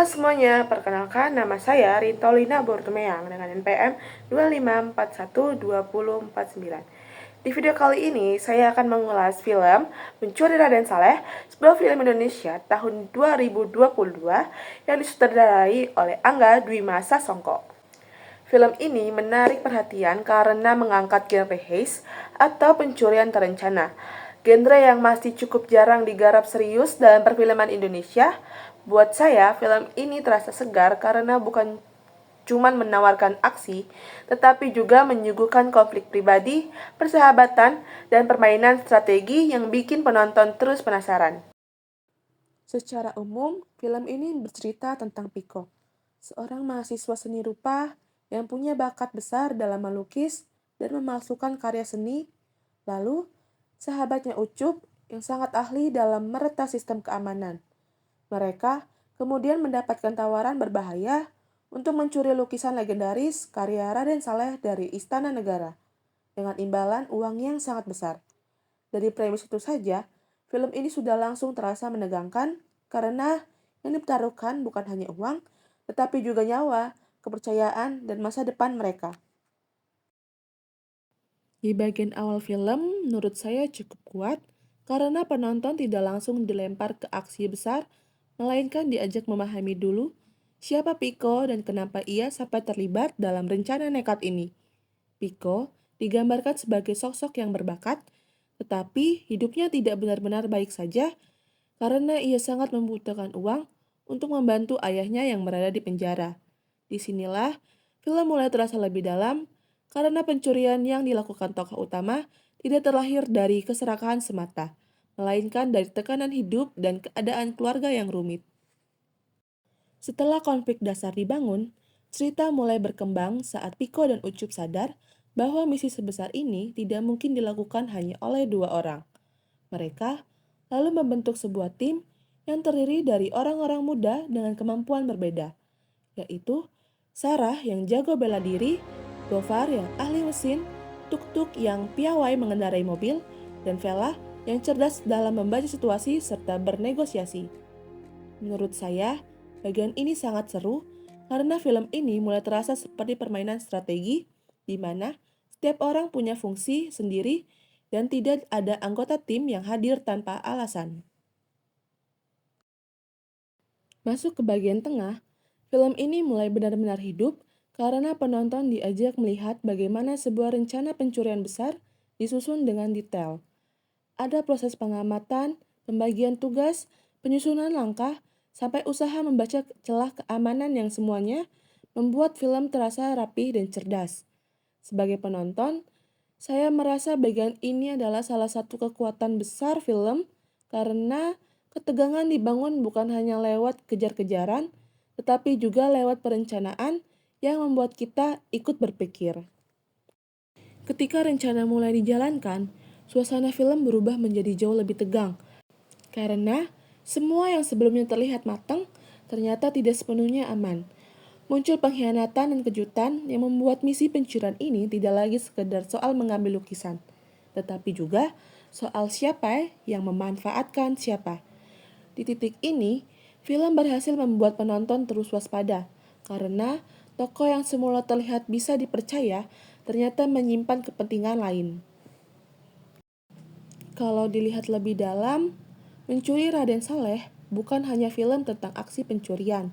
Halo semuanya, perkenalkan nama saya Rintolina Bortumeang dengan NPM 25412049. Di video kali ini, saya akan mengulas film Mencuri Raden Saleh, sebuah film Indonesia tahun 2022 yang disutradarai oleh Angga Dwi Masa Songko. Film ini menarik perhatian karena mengangkat genre heist atau pencurian terencana, genre yang masih cukup jarang digarap serius dalam perfilman Indonesia. Buat saya, film ini terasa segar karena bukan cuman menawarkan aksi, tetapi juga menyuguhkan konflik pribadi, persahabatan, dan permainan strategi yang bikin penonton terus penasaran. Secara umum, film ini bercerita tentang Piko, seorang mahasiswa seni rupa yang punya bakat besar dalam melukis dan memalsukan karya seni. Lalu, sahabatnya Ucup yang sangat ahli dalam meretas sistem keamanan. Mereka kemudian mendapatkan tawaran berbahaya untuk mencuri lukisan legendaris karya Raden Saleh dari Istana Negara dengan imbalan uang yang sangat besar. Dari premis itu saja, film ini sudah langsung terasa menegangkan karena yang dipertaruhkan bukan hanya uang, tetapi juga nyawa, kepercayaan, dan masa depan mereka. Di bagian awal film, menurut saya cukup kuat karena penonton tidak langsung dilempar ke aksi besar, melainkan diajak memahami dulu siapa Piko dan kenapa ia sampai terlibat dalam rencana nekat ini. Piko digambarkan sebagai sosok yang berbakat, tetapi hidupnya tidak benar-benar baik saja karena ia sangat membutuhkan uang untuk membantu ayahnya yang berada di penjara. Disinilah film mulai terasa lebih dalam karena pencurian yang dilakukan tokoh utama tidak terlahir dari keserakahan semata, melainkan dari tekanan hidup dan keadaan keluarga yang rumit. Setelah konflik dasar dibangun, cerita mulai berkembang saat Piko dan Ucup sadar bahwa misi sebesar ini tidak mungkin dilakukan hanya oleh dua orang. Mereka lalu membentuk sebuah tim yang terdiri dari orang-orang muda dengan kemampuan berbeda, yaitu Sarah yang jago bela diri, Gofar yang ahli mesin, Tuk-Tuk yang piawai mengendarai mobil, dan Vela yang cerdas dalam membaca situasi serta bernegosiasi. Menurut saya, bagian ini sangat seru karena film ini mulai terasa seperti permainan strategi di mana setiap orang punya fungsi sendiri dan tidak ada anggota tim yang hadir tanpa alasan. Masuk ke bagian tengah, film ini mulai benar-benar hidup karena penonton diajak melihat bagaimana sebuah rencana pencurian besar disusun dengan detail. Ada proses pengamatan, pembagian tugas, penyusunan langkah, sampai usaha membaca celah keamanan yang semuanya membuat film terasa rapih dan cerdas. Sebagai penonton, saya merasa bagian ini adalah salah satu kekuatan besar film karena ketegangan dibangun bukan hanya lewat kejar-kejaran, tetapi juga lewat perencanaan yang membuat kita ikut berpikir. Ketika rencana mulai dijalankan, suasana film berubah menjadi jauh lebih tegang karena semua yang sebelumnya terlihat matang ternyata tidak sepenuhnya aman. Muncul pengkhianatan dan kejutan yang membuat misi pencurian ini tidak lagi sekedar soal mengambil lukisan, tetapi juga soal siapa yang memanfaatkan siapa. Di titik ini, film berhasil membuat penonton terus waspada, karena tokoh yang semula terlihat bisa dipercaya ternyata menyimpan kepentingan lain. Kalau dilihat lebih dalam, Mencuri Raden Saleh bukan hanya film tentang aksi pencurian,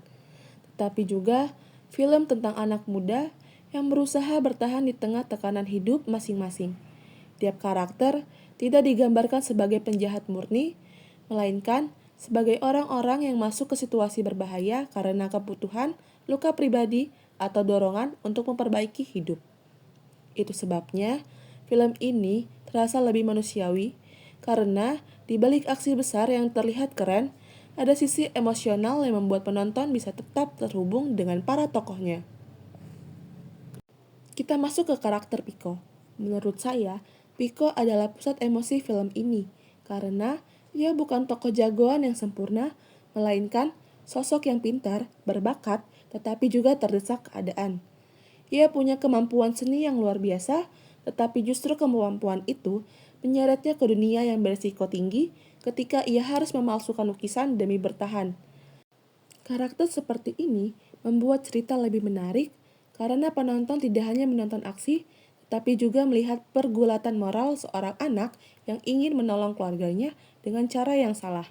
tetapi juga film tentang anak muda yang berusaha bertahan di tengah tekanan hidup masing-masing. Tiap karakter tidak digambarkan sebagai penjahat murni, melainkan sebagai orang-orang yang masuk ke situasi berbahaya karena kebutuhan, luka pribadi, atau dorongan untuk memperbaiki hidup. Itu sebabnya film ini terasa lebih manusiawi karena di balik aksi besar yang terlihat keren, ada sisi emosional yang membuat penonton bisa tetap terhubung dengan para tokohnya. Kita masuk ke karakter Piko. Menurut saya, Piko adalah pusat emosi film ini karena ia bukan tokoh jagoan yang sempurna, melainkan sosok yang pintar, berbakat, tetapi juga terdesak keadaan. Ia punya kemampuan seni yang luar biasa, tetapi justru kemampuan itu menyeretnya ke dunia yang berisiko tinggi ketika ia harus memalsukan lukisan demi bertahan. Karakter seperti ini membuat cerita lebih menarik karena penonton tidak hanya menonton aksi, tetapi juga melihat pergulatan moral seorang anak yang ingin menolong keluarganya dengan cara yang salah.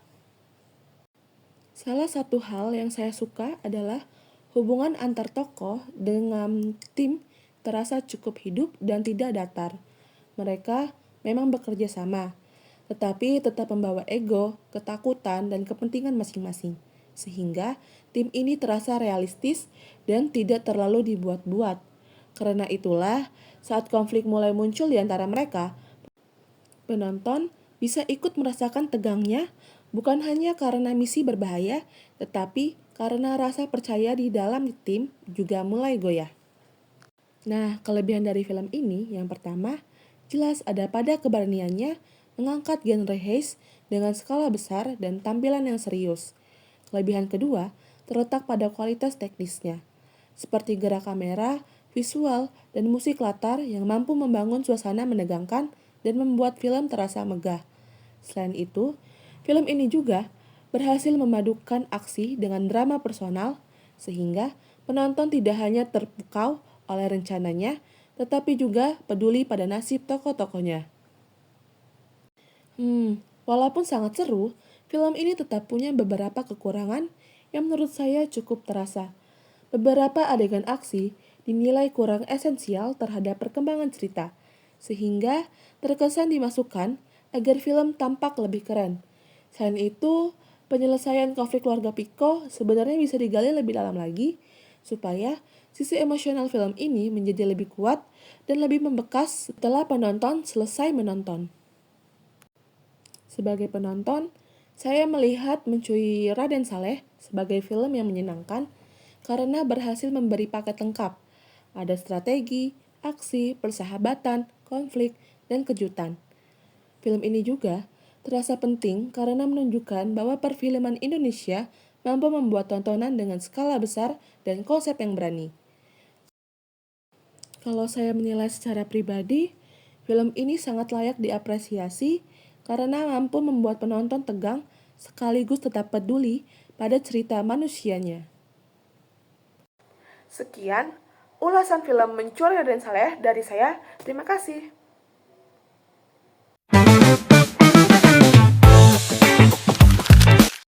Salah satu hal yang saya suka adalah hubungan antar tokoh dengan tim terasa cukup hidup dan tidak datar. Mereka memang bekerja sama, tetapi tetap membawa ego, ketakutan, dan kepentingan masing-masing. Sehingga tim ini terasa realistis dan tidak terlalu dibuat-buat. Karena itulah, saat konflik mulai muncul di antara mereka, penonton bisa ikut merasakan tegangnya bukan hanya karena misi berbahaya, tetapi karena rasa percaya di dalam tim juga mulai goyah. Nah, kelebihan dari film ini yang pertama, jelas ada pada keberaniannya mengangkat genre heist dengan skala besar dan tampilan yang serius. Kelebihan kedua terletak pada kualitas teknisnya, seperti gerak kamera, visual, dan musik latar yang mampu membangun suasana menegangkan dan membuat film terasa megah. Selain itu, film ini juga berhasil memadukan aksi dengan drama personal, sehingga penonton tidak hanya terpukau oleh rencananya, tetapi juga peduli pada nasib tokoh-tokohnya. Walaupun sangat seru, film ini tetap punya beberapa kekurangan yang menurut saya cukup terasa. Beberapa adegan aksi dinilai kurang esensial terhadap perkembangan cerita, sehingga terkesan dimasukkan agar film tampak lebih keren. Selain itu, penyelesaian konflik keluarga Pico sebenarnya bisa digali lebih dalam lagi, supaya sisi emosional film ini menjadi lebih kuat dan lebih membekas setelah penonton selesai menonton. Sebagai penonton, saya melihat Mencuri Raden Saleh sebagai film yang menyenangkan karena berhasil memberi paket lengkap. Ada strategi, aksi, persahabatan, konflik, dan kejutan. Film ini juga terasa penting karena menunjukkan bahwa perfilman Indonesia mampu membuat tontonan dengan skala besar dan konsep yang berani. Kalau saya menilai secara pribadi, film ini sangat layak diapresiasi karena mampu membuat penonton tegang sekaligus tetap peduli pada cerita manusianya. Sekian ulasan film Mencuri Raden Saleh dari saya. Terima kasih.